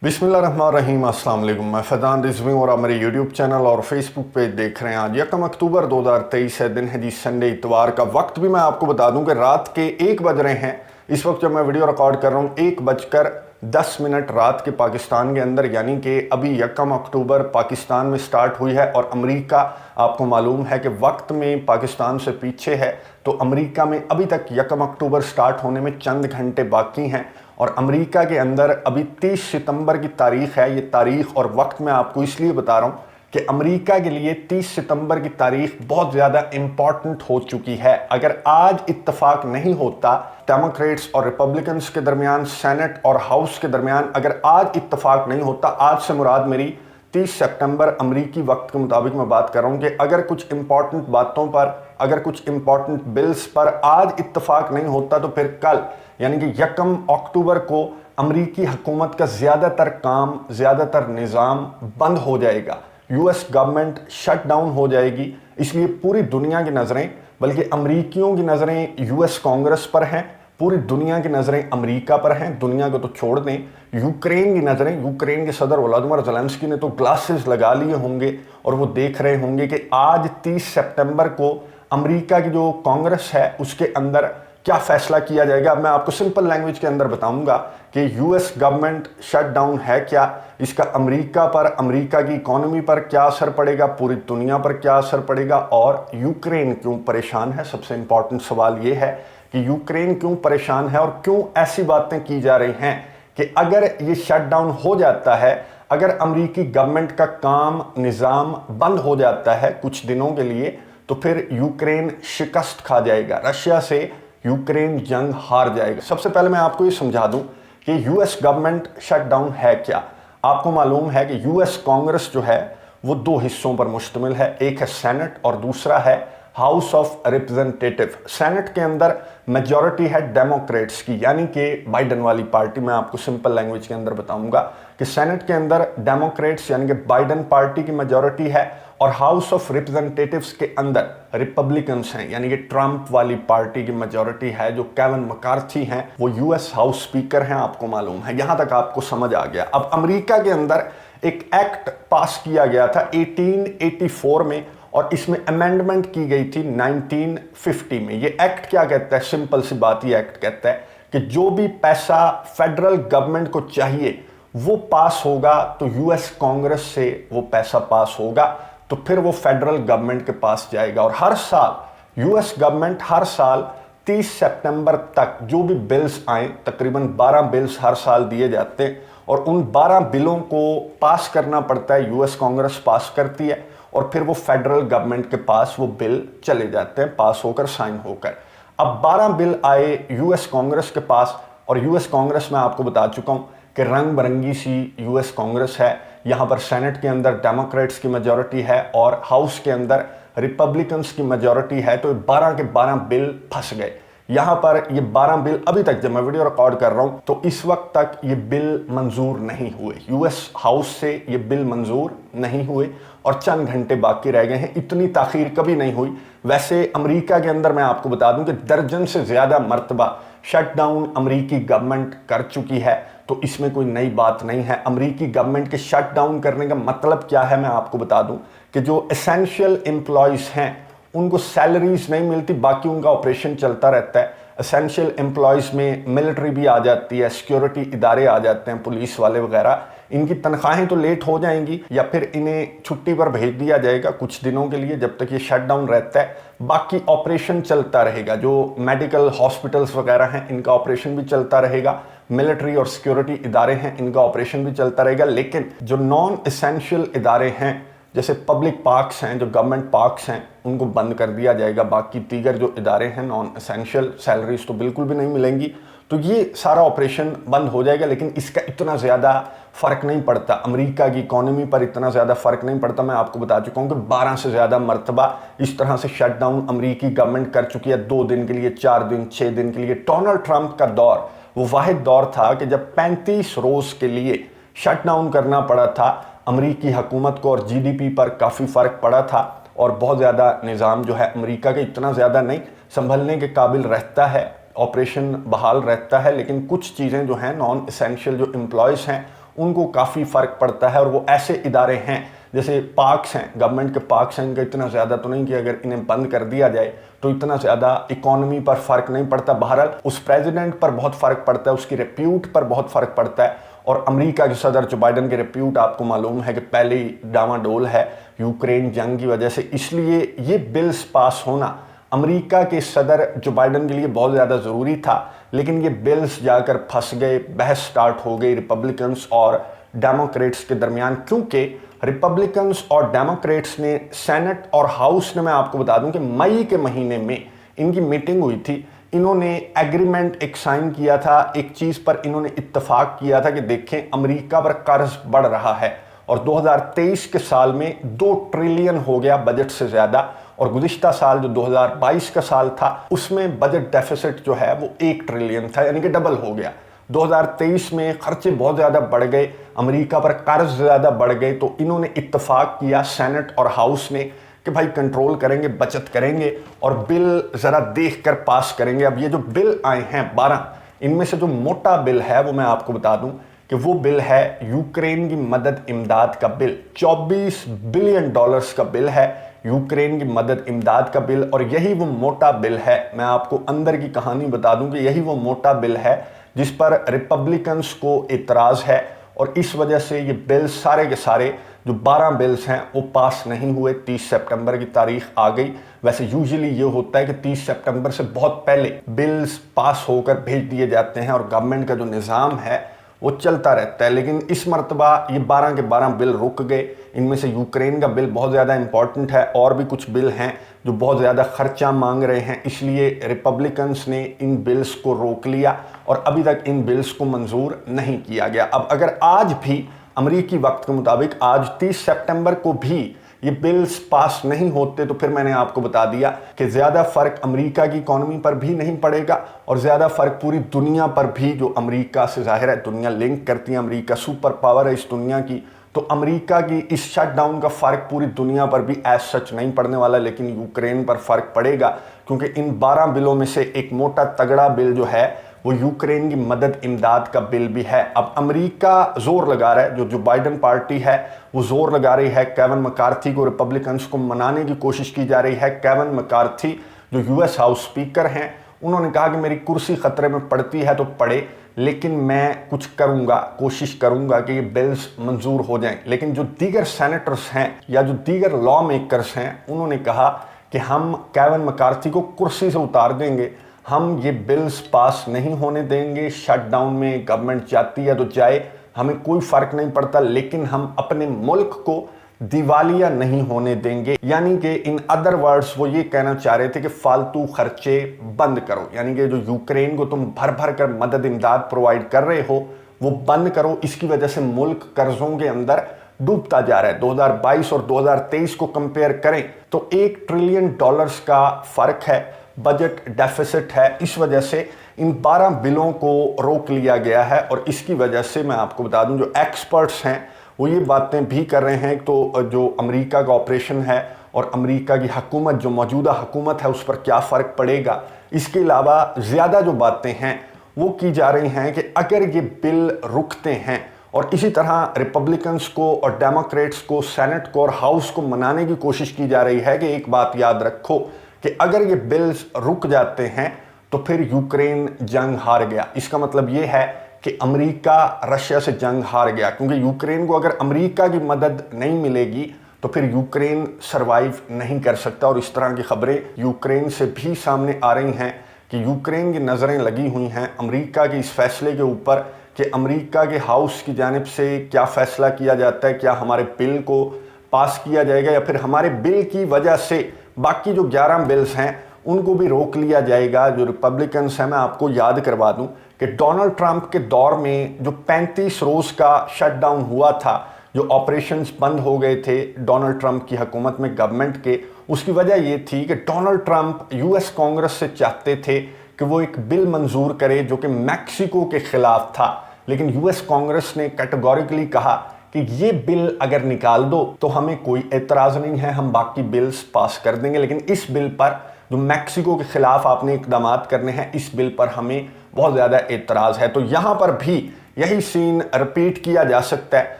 बिस्मिल्लाहिर्रहमानिर्रहीम, अस्सलाम वालेकुम। मैं फैज़ान रिजवी और आप मेरे यूट्यूब चैनल और फेसबुक पेज देख रहे हैं। आज 1 अक्टूबर 2023 है, दिन है जी संडे, इतवार का। वक्त भी मैं आपको बता दूं कि रात के 1 बज रहे हैं इस वक्त जब मैं वीडियो रिकॉर्ड कर रहा हूं। 1:10 रात के पाकिस्तान के अंदर, यानी कि अभी 1 अक्टूबर पाकिस्तान में स्टार्ट हुई है और अमेरिका, आपको मालूम है कि वक्त में पाकिस्तान से पीछे है। तो अमेरिका में अभी तक 1 अक्टूबर स्टार्ट होने में चंद घंटे बाकी हैं और अमेरिका के अंदर अभी 30 सितंबर की तारीख है। ये तारीख और वक्त मैं आपको इसलिए बता रहा हूं कि अमेरिका के लिए 30 सितंबर की तारीख बहुत ज़्यादा इंपॉर्टेंट हो चुकी है। अगर आज इत्तेफाक नहीं होता डेमोक्रेट्स और रिपब्लिकन्स के दरमियान, सेनेट और हाउस के दरमियान, अगर आज इत्तेफाक नहीं होता, आज से मुराद मेरी 30 सितंबर अमरीकी वक्त के मुताबिक मैं बात कर रहा हूं कि अगर कुछ इंपॉर्टेंट बातों पर, अगर कुछ इंपॉर्टेंट बिल्स पर आज इत्तेफाक नहीं होता तो फिर कल यानी कि 1 अक्टूबर को अमरीकी हुकूमत का ज़्यादातर काम, ज़्यादातर निज़ाम बंद हो जाएगा। यूएस गवर्नमेंट शट डाउन हो जाएगी। इसलिए पूरी दुनिया की नज़रें, बल्कि अमरीकियों की नज़रें यूएस कांग्रेस पर हैं, पूरी दुनिया की नज़रें अमेरिका पर हैं। दुनिया को तो छोड़ दें, यूक्रेन की नज़रें, यूक्रेन के सदर व्लादिमीर ज़ेलेंस्की ने तो ग्लासेस लगा लिए होंगे और वो देख रहे होंगे कि आज 30 सितंबर को अमेरिका की जो कांग्रेस है उसके अंदर क्या फैसला किया जाएगा। अब मैं आपको सिंपल लैंग्वेज के अंदर बताऊंगा कि यूएस गवर्नमेंट शटडाउन है क्या, इसका अमेरिका पर, अमेरिका की इकोनॉमी पर क्या असर पड़ेगा, पूरी दुनिया पर क्या असर पड़ेगा और यूक्रेन क्यों परेशान है। सबसे इंपॉर्टेंट सवाल ये है कि यूक्रेन क्यों परेशान है और क्यों ऐसी बातें की जा रही हैं कि अगर ये शटडाउन हो जाता है, अगर अमेरिकी गवर्नमेंट का काम, निज़ाम बंद हो जाता है कुछ दिनों के लिए, तो फिर यूक्रेन शिकस्त खा जाएगा, रशिया से यूक्रेन जंग हार जाएगा। सबसे पहले मैं आपको ये समझा दूं कि यूएस गवर्नमेंट शटडाउन है क्या। आपको मालूम है कि यूएस कांग्रेस जो है वो दो हिस्सों पर मुश्तमिल है, एक है सेनेट और दूसरा है हाउस ऑफ रिप्रेजेंटेटिव। सेनेट के अंदर मेजॉरिटी है डेमोक्रेट्स की, यानी कि बाइडन वाली पार्टी। मैं आपको सिंपल लैंग्वेज के अंदर बताऊंगा कि सेनेट के अंदर डेमोक्रेट्स यानी कि बाइडन पार्टी की मेजॉरिटी है और हाउस ऑफ रिप्रेजेंटेटिव्स के अंदर रिपब्लिकन्स हैं, यानी कि ट्रंप वाली पार्टी की मेजॉरिटी है। जो केविन मैकार्थी हैं वो यूएस हाउस स्पीकर हैं, आपको मालूम है। यहां तक आपको समझ आ गया। अब अमेरिका के अंदर एक एक्ट पास किया गया था 1884 में और इसमें अमेंडमेंट की गई थी 1950 में। ये एक्ट क्या कहता है, सिंपल सी बात, ये एक्ट कहता है कि जो भी पैसा फेडरल गवर्नमेंट को चाहिए वो पास होगा तो यूएस कांग्रेस से वो पैसा पास होगा, तो फिर वो फेडरल गवर्नमेंट के पास जाएगा। और हर साल यूएस गवर्नमेंट हर साल 30 सितंबर तक जो भी बिल्स आए, तकरीबन 12 बिल्स हर साल दिए जाते हैं और उन 12 बिलों को पास करना पड़ता है। यूएस कांग्रेस पास करती है और फिर वो फेडरल गवर्नमेंट के पास वो बिल चले जाते हैं पास होकर, साइन होकर। अब 12 बिल आए यूएस कांग्रेस के पास और यूएस कांग्रेस में आपको बता चुका हूं कि रंग बिरंगी सी यूएस कांग्रेस है। यहाँ पर सेनेट के अंदर डेमोक्रेट्स की मेजॉरिटी है और हाउस के अंदर रिपब्लिकन्स की मेजॉरिटी है। तो 12 के 12 बिल फंस गए। यहाँ पर ये 12 बिल अभी तक, जब मैं वीडियो रिकॉर्ड कर रहा हूँ तो इस वक्त तक ये बिल मंजूर नहीं हुए। यूएस हाउस से ये बिल मंजूर नहीं हुए और चंद घंटे बाकी रह गए हैं। इतनी ताखीर कभी नहीं हुई। वैसे अमेरिका के अंदर मैं आपको बता दूं कि दर्जन से ज़्यादा मरतबा शटडाउन अमेरिकी गवर्नमेंट कर चुकी है, तो इसमें कोई नई बात नहीं है। अमेरिकी गवर्नमेंट के शट डाउन करने का मतलब क्या है मैं आपको बता दूं कि जो एसेंशियल एम्प्लॉयज़ हैं उनको सैलरीज नहीं मिलती, बाकी उनका ऑपरेशन चलता रहता है। एसेंशियल एम्प्लॉयज़ में मिलिट्री भी आ जाती है, सिक्योरिटी इदारे आ जाते हैं, पुलिस वाले वगैरह। इनकी तनख्वाहें तो लेट हो जाएंगी या फिर इन्हें छुट्टी पर भेज दिया जाएगा कुछ दिनों के लिए जब तक ये शट डाउन रहता है। बाकी ऑपरेशन चलता रहेगा। जो मेडिकल हॉस्पिटल्स वगैरह हैं इनका ऑपरेशन भी चलता रहेगा, मिलिट्री और सिक्योरिटी इदारे हैं इनका ऑपरेशन भी चलता रहेगा। लेकिन जो नॉन एसेंशियल इदारे हैं, जैसे पब्लिक पार्क्स हैं, जो गवर्नमेंट पार्क्स हैं, उनको बंद कर दिया जाएगा। बाकी दीगर जो इदारे हैं नॉन एसेंशियल, सैलरीज तो बिल्कुल भी नहीं मिलेंगी, तो ये सारा ऑपरेशन बंद हो जाएगा। लेकिन इसका इतना ज़्यादा फ़र्क नहीं पड़ता, अमेरिका की इकोनॉमी पर इतना ज़्यादा फ़र्क नहीं पड़ता। मैं आपको बता चुका हूँ कि 12 से ज़्यादा मरतबा इस तरह से शटडाउन अमेरिकी गवर्नमेंट कर चुकी है। 2 दिन के लिए, 4 दिन, 6 दिन के लिए। डोनाल्ड ट्रंप का दौर वो वाहिद दौर था कि जब 35 रोज़ के लिए शटडाउन करना पड़ा था अमेरिकी हुकूमत को और जीडीपी पर काफ़ी फ़र्क पड़ा था और बहुत ज़्यादा निज़ाम जो है अमेरिका के इतना ज़्यादा नहीं संभलने के काबिल रहता है, ऑपरेशन बहाल रहता है। लेकिन कुछ चीज़ें जो हैं नॉन एसेंशियल जो एम्प्लॉयज़ हैं उनको काफ़ी फ़र्क पड़ता है। और वो ऐसे इदारे हैं जैसे पार्क्स हैं, गवर्नमेंट के पार्क्स हैं, इनका इतना ज़्यादा तो नहीं कि अगर इन्हें बंद कर दिया जाए तो इतना ज़्यादा इकोनॉमी पर फ़र्क नहीं पड़ता। बहरहाल उस प्रेसिडेंट पर बहुत फ़र्क पड़ता है, उसकी रेप्यूट पर बहुत फ़र्क पड़ता है। और अमेरिका के सदर जो बाइडन के रेप्यूट आपको मालूम है कि पहले ही डामाडोल है यूक्रेन जंग की वजह से, इसलिए ये बिल्स पास होना अमेरिका के सदर जो बाइडन के लिए बहुत ज़्यादा ज़रूरी था। लेकिन ये बिल्स जाकर फंस गए, बहस स्टार्ट हो गई रिपब्लिकन्स और डेमोक्रेट्स के दरमियान, क्योंकि रिपब्लिकन्स और डेमोक्रेट्स ने सेनेट और हाउस ने, मैं आपको बता दूं कि मई के महीने में इनकी मीटिंग हुई थी। इन्होंने एग्रीमेंट एक साइन किया था, एक चीज़ पर इन्होंने इत्तेफाक किया था कि देखें अमेरिका पर कर्ज बढ़ रहा है और 2023 के साल में 2 ट्रिलियन हो गया बजट से ज़्यादा, और गुज़िश्ता साल जो 2022 का साल था उसमें बजट डेफिसिट जो है वो 1 ट्रिलियन था, यानी कि डबल हो गया। 2023 में खर्चे बहुत ज़्यादा बढ़ गए, अमेरिका पर कर्ज ज़्यादा बढ़ गए, तो इन्होंने इत्तेफाक किया सेनेट और हाउस ने कि भाई कंट्रोल करेंगे, बचत करेंगे और बिल ज़रा देख कर पास करेंगे। अब ये जो बिल आए हैं 12, इनमें से जो मोटा बिल है वो मैं आपको बता दूं कि वो बिल है यूक्रेन की मदद इमदाद का बिल। 24 बिलियन डॉलर्स का बिल है यूक्रेन की मदद इमदाद का बिल। और यही वो मोटा बिल है, मैं आपको अंदर की कहानी बता दूं कि यही वो मोटा बिल है जिस पर रिपब्लिकन्स को इतराज़ है, और इस वजह से ये बिल सारे के सारे जो 12 बिल्स हैं वो पास नहीं हुए। 30 सितंबर की तारीख आ गई। वैसे यूजुअली ये होता है कि 30 सितंबर से बहुत पहले बिल्स पास होकर भेज दिए जाते हैं और गवर्नमेंट का जो निज़ाम है वो चलता रहता है, लेकिन इस मरतबा ये 12 के 12 बिल रुक गए। इनमें से यूक्रेन का बिल बहुत ज़्यादा इंपॉर्टेंट है, और भी कुछ बिल हैं जो बहुत ज़्यादा खर्चा मांग रहे हैं, इसलिए रिपब्लिकन्स ने इन बिल्स को रोक लिया और अभी तक इन बिल्स को मंजूर नहीं किया गया। अब अगर आज भी अमरीकी वक्त के मुताबिक आज 30 सितंबर को भी ये बिल्स पास नहीं होते तो फिर मैंने आपको बता दिया कि ज़्यादा फ़र्क अमेरिका की इकोनॉमी पर भी नहीं पड़ेगा और ज़्यादा फ़र्क पूरी दुनिया पर भी, जो अमेरिका से ज़ाहिर है दुनिया लिंक करती है, अमेरिका सुपर पावर है इस दुनिया की, तो अमेरिका की इस शटडाउन का फ़र्क पूरी दुनिया पर भी एज सच नहीं पड़ने वाला, लेकिन यूक्रेन पर फ़र्क पड़ेगा क्योंकि इन 12 बिलों में से एक मोटा तगड़ा बिल जो है वो यूक्रेन की मदद इमदाद का बिल भी है। अब अमेरिका जोर लगा रहा है, जो बाइडन पार्टी है वो जोर लगा रही है, केविन मैकार्थी को, रिपब्लिकन्स को मनाने की कोशिश की जा रही है। केविन मैकार्थी जो यूएस हाउस स्पीकर हैं, उन्होंने कहा कि मेरी कुर्सी खतरे में पड़ती है तो पड़े, लेकिन मैं कुछ करूंगा, कोशिश करूंगा कि ये बिल्स मंजूर हो जाएं। लेकिन जो दीगर सेनेटर्स हैं या जो दीगर लॉ मेकर्स हैं, उन्होंने कहा कि हम केविन मैकार्थी को कुर्सी से उतार देंगे, हम ये बिल्स पास नहीं होने देंगे। शटडाउन में गवर्नमेंट जाती है तो जाए, हमें कोई फ़र्क नहीं पड़ता, लेकिन हम अपने मुल्क को दिवालिया नहीं होने देंगे। यानी कि इन अदर वर्ड्स वो ये कहना चाह रहे थे कि फालतू खर्चे बंद करो, यानी कि जो यूक्रेन को तुम भर भर कर मदद इमदाद प्रोवाइड कर रहे हो वो बंद करो। इसकी वजह से मुल्क कर्जों के अंदर डूबता जा रहा है। 2022 और 2023 को कंपेयर करें तो 1 ट्रिलियन डॉलर्स का फ़र्क है, बजट डेफिसिट है। इस वजह से इन 12 बिलों को रोक लिया गया है और इसकी वजह से मैं आपको बता दूं जो एक्सपर्ट्स हैं वो ये बातें भी कर रहे हैं। तो जो अमेरिका का ऑपरेशन है और अमेरिका की हुकूमत, जो मौजूदा हुकूमत है, उस पर क्या फ़र्क पड़ेगा। इसके अलावा ज़्यादा जो बातें हैं वो की जा रही हैं कि अगर ये बिल रुकते हैं और इसी तरह रिपब्लिकन्स को और डेमोक्रेट्स को, सेनेट को और हाउस को मनाने की कोशिश की जा रही है कि एक बात याद रखो कि अगर ये बिल्स रुक जाते हैं तो फिर यूक्रेन जंग हार गया। इसका मतलब ये है कि अमेरिका रशिया से जंग हार गया, क्योंकि यूक्रेन को अगर अमेरिका की मदद नहीं मिलेगी तो फिर यूक्रेन सरवाइव नहीं कर सकता। और इस तरह की खबरें यूक्रेन से भी सामने आ रही हैं कि यूक्रेन की नज़रें लगी हुई हैं अमेरिका के इस फैसले के ऊपर कि अमेरिका के हाउस की जानिब से क्या फ़ैसला किया जाता है, क्या हमारे बिल को पास किया जाएगा या फिर हमारे बिल की वजह से बाकी जो 11 बिल्स हैं उनको भी रोक लिया जाएगा। जो रिपब्लिकन्स हैं, मैं आपको याद करवा दूं कि डोनाल्ड ट्रंप के दौर में जो 35 रोज़ का शटडाउन हुआ था, जो ऑपरेशंस बंद हो गए थे डोनाल्ड ट्रंप की हुकूमत में, गवर्नमेंट के, उसकी वजह ये थी कि डोनाल्ड ट्रंप यूएस कांग्रेस से चाहते थे कि वो एक बिल मंजूर करे जो कि मैक्सिको के खिलाफ था, लेकिन यूएस कांग्रेस ने कैटेगोरिकली कहा कि ये बिल अगर निकाल दो तो हमें कोई एतराज़ नहीं है, हम बाकी बिल्स पास कर देंगे, लेकिन इस बिल पर जो मैक्सिको के खिलाफ आपने इकदाम करने हैं, इस बिल पर हमें बहुत ज़्यादा एतराज़ है। तो यहाँ पर भी यही सीन रिपीट किया जा सकता है।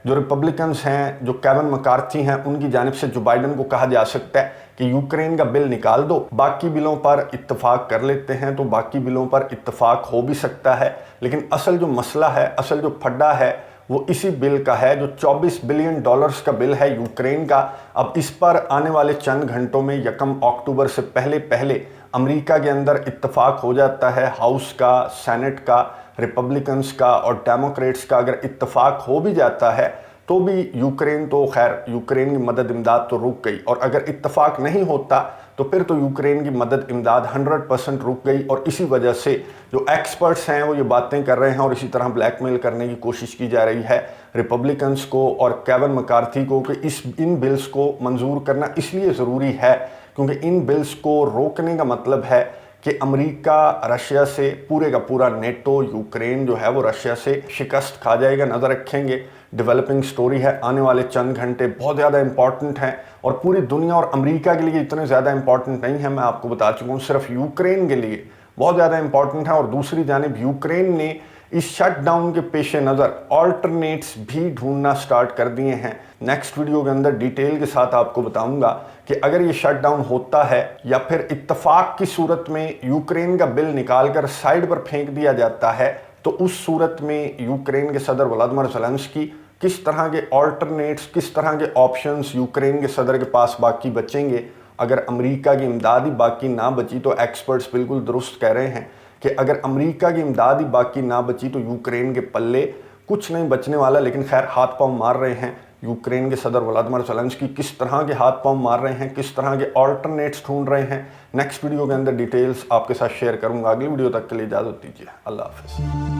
जो रिपब्लिकन्स हैं, जो केविन मैकार्थी हैं, उनकी जानिब से जो बाइडन को कहा जा सकता है कि यूक्रेन का बिल निकाल दो, बाकी बिलों पर इत्तेफाक कर लेते हैं, तो बाकी बिलों पर इत्तेफाक हो भी सकता है। लेकिन असल जो मसला है, असल जो फड्डा है, वो इसी बिल का है, जो 24 बिलियन डॉलर्स का बिल है यूक्रेन का। अब इस पर आने वाले चंद घंटों में 1 अक्टूबर से पहले अमेरिका के अंदर इत्तेफाक हो जाता है। हाउस का, सेनेट का, रिपब्लिकन्स का और डेमोक्रेट्स का अगर इत्तेफाक हो भी जाता है तो भी यूक्रेन तो खैर, यूक्रेन की मदद इमदाद तो रुक गई। और अगर इत्तेफाक नहीं होता तो फिर तो यूक्रेन की मदद इमदाद 100% रुक गई। और इसी वजह से जो एक्सपर्ट्स हैं वो ये बातें कर रहे हैं और इसी तरह ब्लैकमेल करने की कोशिश की जा रही है रिपब्लिकन्स को और केविन मैकार्थी को कि इन बिल्स को मंजूर करना इसलिए ज़रूरी है क्योंकि इन बिल्स को रोकने का मतलब है कि अमेरिका रशिया से, पूरे का पूरा नेटो, यूक्रेन जो है वो रशिया से शिकस्त खा जाएगा। नज़र रखेंगे, डेवलपिंग स्टोरी है, आने वाले चंद घंटे बहुत ज़्यादा इंपॉर्टेंट हैं और पूरी दुनिया और अमेरिका के लिए इतने ज़्यादा इंपॉर्टेंट नहीं है, मैं आपको बता चुका हूँ, सिर्फ यूक्रेन के लिए बहुत ज़्यादा इंपॉर्टेंट है। और दूसरी जानिब यूक्रेन ने इस शटडाउन के पेश नज़र ऑल्टरनेट्स भी ढूंढना स्टार्ट कर दिए हैं। नेक्स्ट वीडियो के अंदर डिटेल के साथ आपको बताऊंगा कि अगर ये शटडाउन होता है या फिर इत्तेफाक की सूरत में यूक्रेन का बिल निकालकर साइड पर फेंक दिया जाता है तो उस सूरत में यूक्रेन के सदर व्लादिमीर ज़ेलेंस्की किस तरह के ऑल्टरनेट्स, किस तरह के ऑप्शंस यूक्रेन के सदर के पास बाकी बचेंगे। अगर अमेरिका की इमदाद ही बाकी ना बची तो एक्सपर्ट्स बिल्कुल दुरुस्त कह रहे हैं कि अगर अमेरिका की इमदाद ही बाकी ना बची तो यूक्रेन के पल्ले कुछ नहीं बचने वाला। लेकिन खैर, हाथ पांव मार रहे हैं यूक्रेन के सदर व्लादिमीर ज़ेलेंस्की, किस तरह के हाथ पांव मार रहे हैं, किस तरह के ऑल्टरनेट्स ढूंढ रहे हैं। नेक्स्ट वीडियो के अंदर डिटेल्स आपके साथ शेयर करूंगा। अगली वीडियो तक के लिए इजाज़त दीजिए। अल्लाह हाफ़िज़।